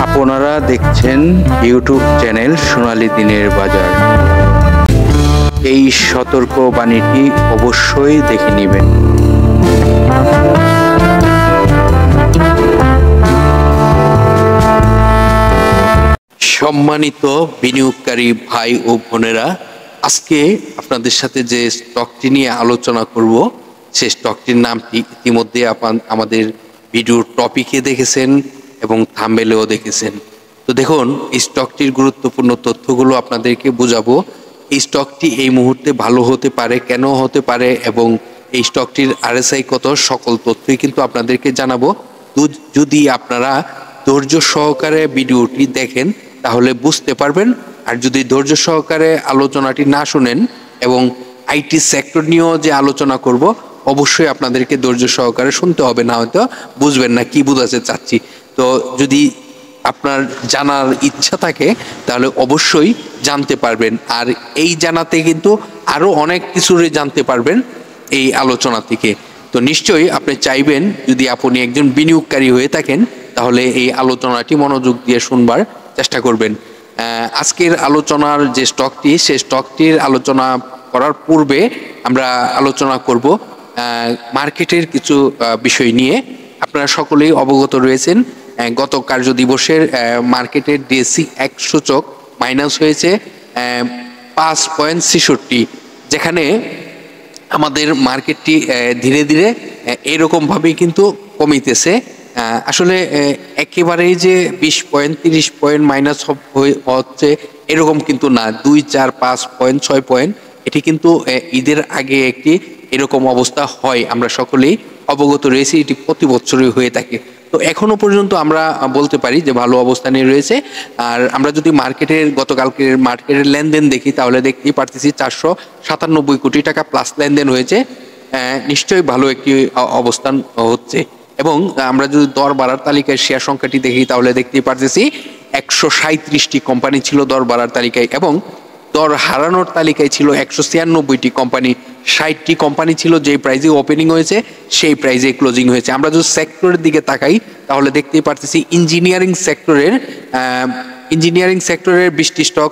আপনারা দেখছেন YouTube channel সোনালী দিনের বাজার। এই সতর্ক বাণীটি অবশ্যই দেখে নেবেন। সম্মানিত বিনিয়োগকারী ভাই ও বোনেরা, আজকে আপনাদের সাথে যে স্টকটি নিয়ে আলোচনা করব সেই স্টকটির নামটি ইতিমধ্যে আমাদের ভিডিওর টপিকে দেখেছেন এবং থাম্বনেলেও দেখেছেন। তো দেখুন, এই স্টকটির গুরুত্বপূর্ণ তথ্যগুলো আপনাদেরকে বোঝাবো। এই স্টকটি এই মুহূর্তে ভালো হতে পারে, কেন হতে পারে এবং এই স্টকটির RSI কত, সকল তথ্যই কিন্তু আপনাদেরকে জানাবো। যদি আপনারা ধৈর্য সহকারে ভিডিওটি দেখেন তাহলে বুঝতে পারবেন, আর যদি ধৈর্য সহকারে আলোচনাটি না শুনেন এবং আইটি সেক্টর নিয়েও যে আলোচনা করব অবশ্যই আপনাদেরকে ধৈর্য সহকারে শুনতে হবে, না হয়তো বুঝবেন না কি বোঝাতে চাচ্ছি। তো যদি আপনার জানার ইচ্ছা থাকে তাহলে অবশ্যই জানতে পারবেন, আর এই জানাতে কিন্তু আরো অনেক কিছুরই জানতে পারবেন এই আলোচনা থেকে। তো নিশ্চয়ই আপনি চাইবেন, যদি আপনি একজন বিনিয়োগকারী হয়ে থাকেন তাহলে এই আলোচনাটি মনোযোগ দিয়ে শুনবার চেষ্টা করবেন। আজকের আলোচনার যে স্টকটি, সেই স্টকটির আলোচনা করার পূর্বে আমরা আলোচনা করব মার্কেটের কিছু বিষয় নিয়ে। আপনারা সকলেই অবগত রয়েছেন, গত কার্য দিবসের মার্কেটের DSE 1 সূচক মাইনাস হয়েছে 5.66, যেখানে আমাদের মার্কেটটি ধীরে ধীরে এরকমভাবেই কিন্তু কমিতেছে। আসলে একেবারেই যে 20 পয়েন্ট 30 পয়েন্ট মাইনাস হচ্ছে এরকম কিন্তু না, 2, 4, 5 পয়েন্ট 6 পয়েন্ট, এটি কিন্তু ঈদের আগে একটি এরকম অবস্থা হয়, আমরা সকলেই অবগত রয়েছি, এটি প্রতি বছরই হয়ে থাকে। তো এখনো পর্যন্ত আমরা বলতে পারি যে ভালো অবস্থানে রয়েছে। আর আমরা যদি গতকালকের মার্কেটের লেনদেন দেখি তাহলে দেখতেই পারতেছি 497 কোটি টাকা প্লাস লেনদেন হয়েছে। নিশ্চয়ই ভালো একটি অবস্থান হচ্ছে। এবং আমরা যদি দর বাড়ার তালিকায় শেয়ার সংখ্যাটি দেখি তাহলে দেখতেই পারতেছি 137টি কোম্পানি ছিল দর বাড়ার তালিকায়, এবং দর হারানোর তালিকায় ছিল 196টি কোম্পানি। 60টি কোম্পানি ছিল যেই প্রাইজে ওপেনিং হয়েছে সেই প্রাইজে ক্লোজিং হয়েছে। আমরা যদি সেক্টরের দিকে তাকাই তাহলে দেখতেই পারতেছি ইঞ্জিনিয়ারিং সেক্টরের 20টি স্টক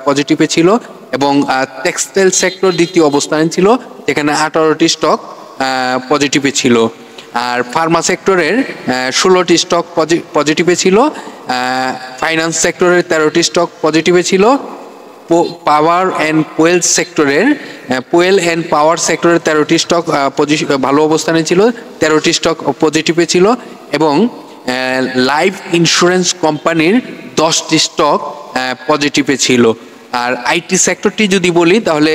পজিটিভে ছিল, এবং টেক্সটাইল সেক্টর দ্বিতীয় অবস্থানে ছিল, যেখানে 18টি স্টক পজিটিভে ছিল। আর ফার্মা সেক্টরের 16টি স্টক পজিটিভে ছিল, ফাইন্যান্স সেক্টরের 13টি স্টক পজিটিভে ছিল, পাওয়ার অ্যান্ড পাওয়ার সেক্টরের 13টি স্টক ভালো অবস্থানে ছিল, 13টি স্টক পজিটিভে ছিল, এবং লাইফ ইন্স্যুরেন্স কোম্পানির 10টি স্টক পজিটিভে ছিল। আর আইটি সেক্টরটি যদি বলি তাহলে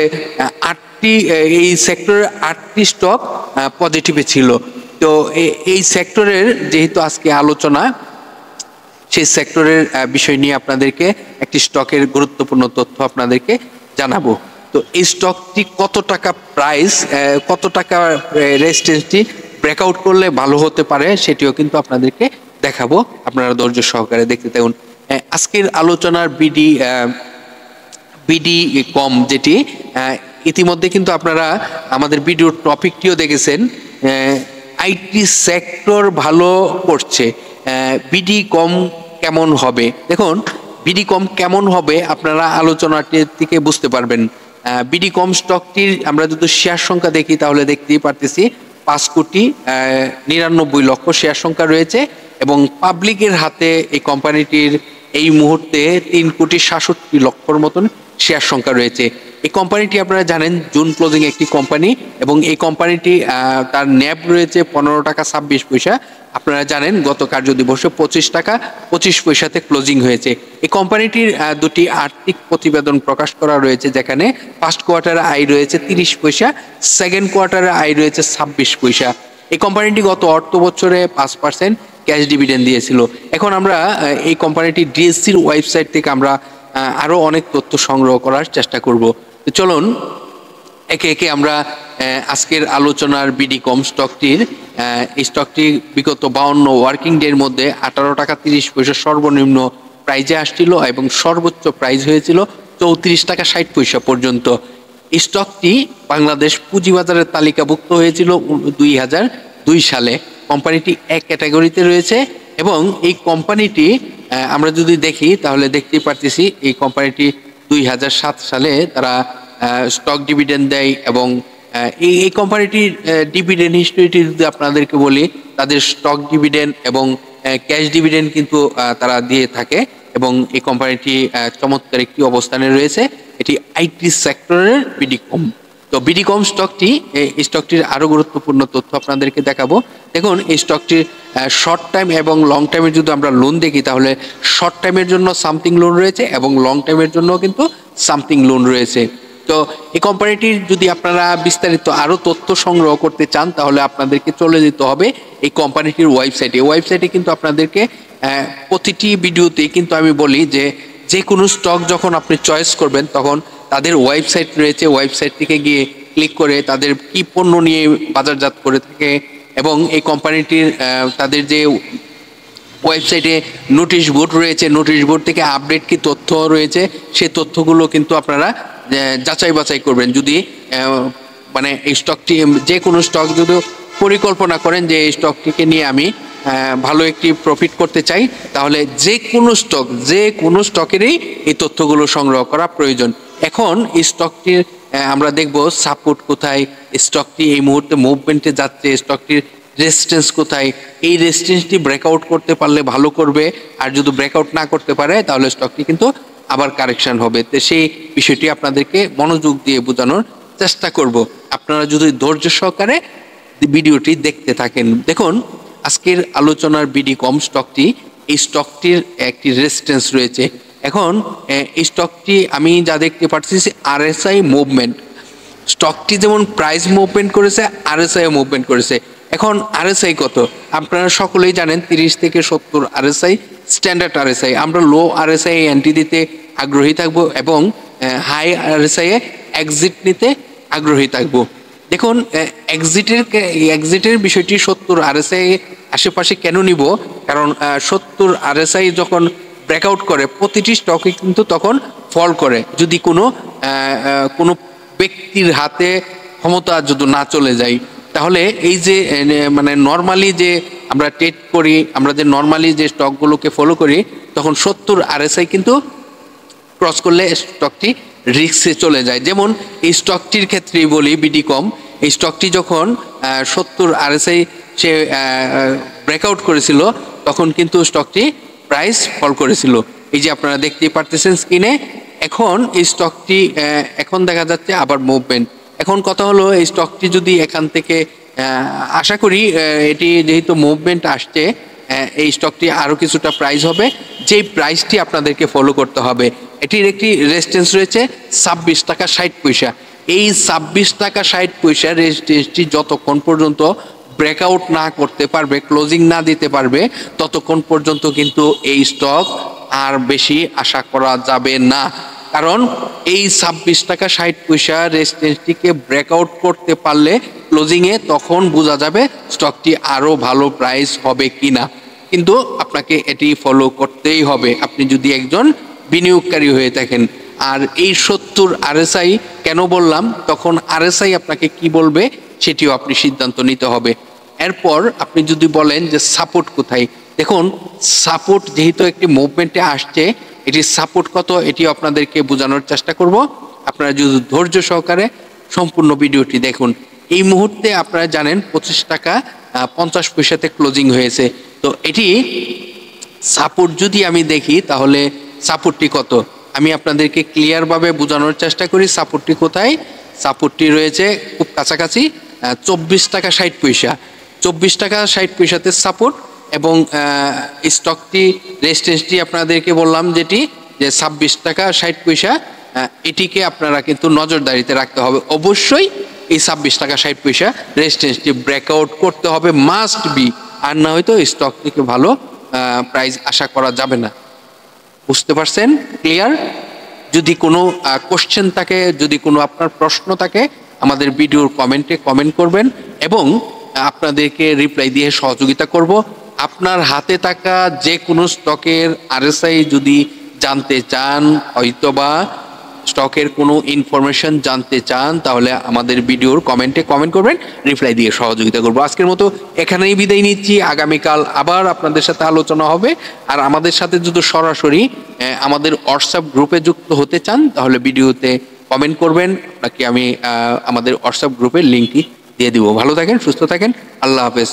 এই সেক্টরের 8টি স্টক পজিটিভে ছিল। তো এই সেক্টরের যেহেতু আজকে আলোচনা, সেই সেক্টরের বিষয় নিয়ে আপনাদেরকে একটি স্টকের গুরুত্বপূর্ণ তথ্য আপনাদেরকে জানাবো। তো এই স্টকটি কত টাকা প্রাইস, কত টাকা রেজিস্ট্যান্সটি ব্রেকআউট করলে ভালো হতে পারে সেটিও কিন্তু আপনাদেরকে দেখাবো, আপনারা ধৈর্য সহকারে দেখতে থাকুন। আজকের আলোচনার বিডি কম, যেটি ইতিমধ্যে কিন্তু আপনারা আমাদের ভিডিওর টপিকটিও দেখেছেন, আইটি সেক্টর ভালো করছে। বিডি কম কেমন হবে, দেখুন বিডি কম কেমন হবে আপনারা আলোচনাটি থেকে বুঝতে পারবেন। বিডি কম স্টকটির আমরা যদি শেয়ার সংখ্যা দেখি তাহলে দেখতেই পারতেছি 5,99,00,000 শেয়ার সংখ্যা রয়েছে, এবং পাবলিকের হাতে এই কোম্পানিটির এই মুহূর্তে 3,67,00,000 মতন শেয়ার সংখ্যা রয়েছে। এই কোম্পানিটি আপনারা জানেন জুন ক্লোজিং একটি কোম্পানি, এবং এই কোম্পানিটি তার ন্যাব রয়েছে 15 টাকা 26 পয়সা। আপনারা জানেন গত কার্য দিবসে 25 টাকা 25 পয়সাতে ক্লোজিং হয়েছে। এই কোম্পানিটির দুটি আর্থিক প্রতিবেদন প্রকাশ করা রয়েছে, যেখানে ফার্স্ট কোয়ার্টারে আয় রয়েছে 30 পয়সা, সেকেন্ড কোয়ার্টারে আয় রয়েছে 26 পয়সা। এই কোম্পানিটি গত অর্থ বছরে 5% ক্যাশ ডিভিডেন্ড দিয়েছিল। এখন আমরা এই কোম্পানিটি ডিএসসির ওয়েবসাইট থেকে আমরা আরো অনেক তথ্য সংগ্রহ করার চেষ্টা করব। তো চলুন একে একে আমরা আজকের আলোচনার বিডি কম স্টকটির এই স্টকটি বিগত 52 ওয়ার্কিং ডের মধ্যে 18 টাকা 30 পয়সা সর্বনিম্ন প্রাইজে আসছিল, এবং সর্বোচ্চ প্রাইস হয়েছিল 34 টাকা 60 পয়সা পর্যন্ত। এই স্টকটি বাংলাদেশ পুঁজিবাজারের তালিকাভুক্ত হয়েছিল 2002 সালে। কোম্পানিটি এক ক্যাটাগরিতে রয়েছে, এবং এই কোম্পানিটি আমরা যদি দেখি তাহলে দেখতেই পারতেছি এই কোম্পানিটি 2007 সালে তারা স্টক ডিভিডেন্ড দেয় এবং এই কোম্পানিটির ডিভিডেন্ড হিস্ট্রিটি যদি আপনাদেরকে বলি, তাদের স্টক ডিভিডেন্ড এবং ক্যাশ ডিভিডেন্ড কিন্তু তারা দিয়ে থাকে এবং এই কোম্পানিটি চমৎকার একটি অবস্থানে রয়েছে। এটি আইটি সেক্টরের বিডিকম। তো বিডিকম স্টকটির আরো গুরুত্বপূর্ণ তথ্য আপনাদেরকে দেখাবো। দেখুন, এই স্টকটির শর্ট টাইম এবং লং টাইমের যদি আমরা লোন দেখি তাহলে শর্ট টাইমের জন্য সামথিং লোন রয়েছে এবং লং টাইমের জন্য কিন্তু সামথিং লোন রয়েছে। তো এই কোম্পানিটির যদি আপনারা বিস্তারিত আরো তথ্য সংগ্রহ করতে চান তাহলে আপনাদেরকে চলে যেতে হবে এই কোম্পানিটির ওয়েবসাইটে। ওয়েবসাইটে কিন্তু আপনাদেরকে প্রতিটি ভিডিওতে কিন্তু আমি বলি যে কোনো স্টক যখন আপনি চয়েস করবেন তখন তাদের ওয়েবসাইট রয়েছে, ওয়েবসাইট থেকে গিয়ে ক্লিক করে তাদের কি পণ্য নিয়ে বাজারজাত করে থাকে এবং এই কোম্পানিটির তাদের যে ওয়েবসাইটে নোটিশ বোর্ড রয়েছে, নোটিশ বোর্ড থেকে আপডেট কি তথ্য রয়েছে সেই তথ্যগুলো কিন্তু আপনারা যাচাই বাছাই করবেন। যদি মানে এই স্টকটি, যে কোনো স্টক যদি পরিকল্পনা করেন যে এই স্টকটিকে নিয়ে আমি ভালো একটি প্রফিট করতে চাই, তাহলে যে কোনো স্টকেরই এই তথ্যগুলো সংগ্রহ করা প্রয়োজন। এখন এই স্টকটির আমরা দেখব সাপোর্ট কোথায়, স্টকটি এই মুহূর্তে মুভমেন্টে যাচ্ছে, স্টকটির রেজিস্ট্যান্স কোথায়, এই রেজিস্ট্যান্সটি ব্রেকআউট করতে পারলে ভালো করবে, আর যদি ব্রেকআউট না করতে পারে তাহলে স্টকটি কিন্তু আবার কারেকশন হবে। তো সেই বিষয়টি আপনাদেরকে মনোযোগ দিয়ে বোঝানোর চেষ্টা করব, আপনারা যদি ধৈর্য সহকারে ভিডিওটি দেখতে থাকেন। দেখুন, আজকের আলোচনার বিডিকম স্টকটি, এই স্টকটির একটি রেজিস্ট্যান্স রয়েছে। এখন এই স্টকটি আমি যা দেখতে পাচ্ছি আরএসআই মুভমেন্ট, স্টকটি যেমন প্রাইস মুভমেন্ট করেছে আরএসআই মুভমেন্ট করেছে। এখন আরএসআই কত আপনারা সকলেই জানেন, 30 থেকে 70 আরএসআই স্ট্যান্ডার্ড আরএসআই। আমরা লো আরএসআই এন্ট্রি দিতে আগ্রহী থাকবো এবং হাই আরএসআই এ এক্সিট নিতে আগ্রহী থাকবো। দেখুন, এক্সিটের বিষয়টি 70 আরএসআই আশেপাশে কেন নিব, কারণ 70 আরএসআই যখন ব্রেকআউট করে প্রতিটি স্টকে কিন্তু তখন ফল করে, যদি কোনো ব্যক্তির হাতে ক্ষমতা যদি না চলে যায়। তাহলে এই যে মানে নর্মালি যে আমরা ট্রেড করি, আমরা যে নর্মালি যে স্টকগুলোকে ফলো করি, তখন 70 আরএসআই কিন্তু ক্রস করলে স্টকটি রিস্কে চলে যায়। যেমন এই স্টকটির ক্ষেত্রেই বলি বিডিকম, এই স্টকটি যখন 70 আরএসআই সে ব্রেকআউট করেছিল তখন কিন্তু স্টকটি প্রাইস ফল করেছিল, এই যে আপনারা দেখতেই পারতেছেন স্ক্রিনে। এখন এই স্টকটি এখন দেখা যাচ্ছে আবার মুভমেন্ট। এখন কথা হলো, এই স্টকটি যদি এখান থেকে আশা করি এটি যেহেতু মুভমেন্ট আসছে, এই স্টকটি আরও কিছুটা প্রাইস হবে, যেই প্রাইসটি আপনাদেরকে ফলো করতে হবে। এটির একটি রেজিস্ট্যান্স রয়েছে 26 টাকা 60 পয়সা। এই 26 টাকা 60 পয়সা রেজিস্ট্যান্সটি যতক্ষণ পর্যন্ত ব্রেকআউট না করতে পারবে, ক্লোজিং না দিতে পারবে, ততক্ষণ পর্যন্ত কিন্তু এই স্টক আর বেশি আশা করা যাবে না। কারণ এই 26 টাকা 60 পয়সা রেজিস্ট্যান্সটিকে ব্রেকআউট করতে পারলে ক্লোজিংয়ে তখন বোঝা যাবে স্টকটি আরও ভালো প্রাইস হবে কিনা। কিন্তু আপনাকে এটি ফলো করতেই হবে আপনি যদি একজন বিনিয়োগকারী হয়ে থাকেন। আর এই 70 আরএসআই কেন বললাম, তখন আরএসআই আপনাকে কি বলবে সেটিও আপনি সিদ্ধান্ত নিতে হবে। এরপর আপনি যদি বলেন যে সাপোর্ট কোথায়, দেখুন সাপোর্ট যেহেতু একটি মুভমেন্টে আসছে, এটির সাপোর্ট কত এটিও আপনাদেরকে বোঝানোর চেষ্টা করব। আপনারা যদি ধৈর্য সহকারে সম্পূর্ণ ভিডিওটি দেখুন। এই মুহূর্তে আপনারা জানেন 25 টাকা 50 পয়সাতে ক্লোজিং হয়েছে। তো এটি সাপোর্ট যদি আমি দেখি তাহলে সাপোর্টটি কত আমি আপনাদেরকে ক্লিয়ারভাবে বোঝানোর চেষ্টা করি। সাপোর্টটি কোথায়, সাপোর্টটি রয়েছে খুব কাছাকাছি 24 টাকা 60 পয়সা। 24 টাকা 60 পয়সাতে সাপোর্ট এবং স্টকটি রেজিস্ট্যান্সটি আপনাদেরকে বললাম যেটি যে 26 টাকা 60 পয়সা, এটিকে আপনারা কিন্তু নজরদারিতে রাখতে হবে। অবশ্যই এই 26 টাকা 60 পয়সা রেজিস্ট্যান্সটি ব্রেকআউট করতে হবে, মাস্ট বি, আর না হয়তো স্টক থেকে ভালো প্রাইস আশা করা যাবে না। বুঝতে পারছেন? ক্লিয়ার? যদি কোনো কোশ্চেন থাকে, যদি কোনো আপনার প্রশ্ন থাকে, আমাদের ভিডিওর কমেন্টে কমেন্ট করবেন এবং আপনাদেরকে রিপ্লাই দিয়ে সহযোগিতা করব। আপনার হাতে থাকা যে কোনো স্টকের আরএসআই যদি জানতে চান, হয়তোবা স্টকের কোনো ইনফরমেশন জানতে চান তাহলে আমাদের ভিডিওর কমেন্টে কমেন্ট করবেন, রিপ্লাই দিয়ে সহযোগিতা করবো। আজকের মতো এখানেই বিদায় নিচ্ছি, আগামীকাল আবার আপনাদের সাথে আলোচনা হবে। আর আমাদের সাথে যদি সরাসরি আমাদের হোয়াটসঅ্যাপ গ্রুপে যুক্ত হতে চান তাহলে ভিডিওতে কমেন্ট করবেন, আপনাকে আমি আমাদের হোয়াটসঅ্যাপ গ্রুপের লিঙ্কটি দিয়ে দিব। ভালো থাকেন, সুস্থ থাকেন, আল্লাহ হাফেজ।